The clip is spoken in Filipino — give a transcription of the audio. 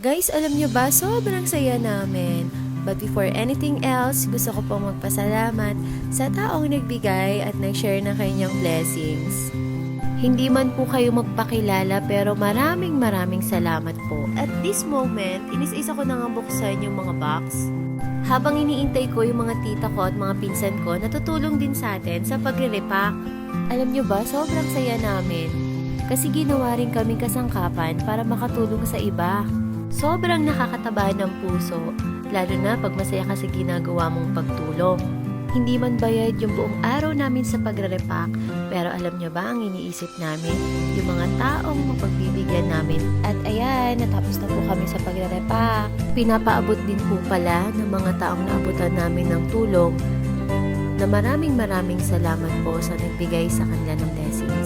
Guys, alam nyo ba, sobrang saya namin. But before anything else, gusto ko pong magpasalamat sa taong nagbigay at nag-share ng kanyang blessings. Hindi man po kayo magpakilala pero maraming salamat po. At this moment, inis-isa ko na nga buksan yung mga box. Habang iniintay ko yung mga tita ko at mga pinsan ko, natutulong din sa atin sa pagre-repack. Alam nyo ba, sobrang saya namin. Kasi ginawa rin kaming kasangkapan para makatulong sa iba. Sobrang nakakataba ng puso, lalo na pag masaya ka sa ginagawa mong pagtulong. Hindi man bayad yung buong araw namin sa pagre-repack, pero alam nyo ba ang iniisip namin? Yung mga taong mapagbibigyan namin. At ayan, natapos na po kami sa pagre-repack. Pinapaabot din po pala ng mga taong naabutan namin ng tulong na maraming salamat po sa nagbigay sa kanila ng blessing.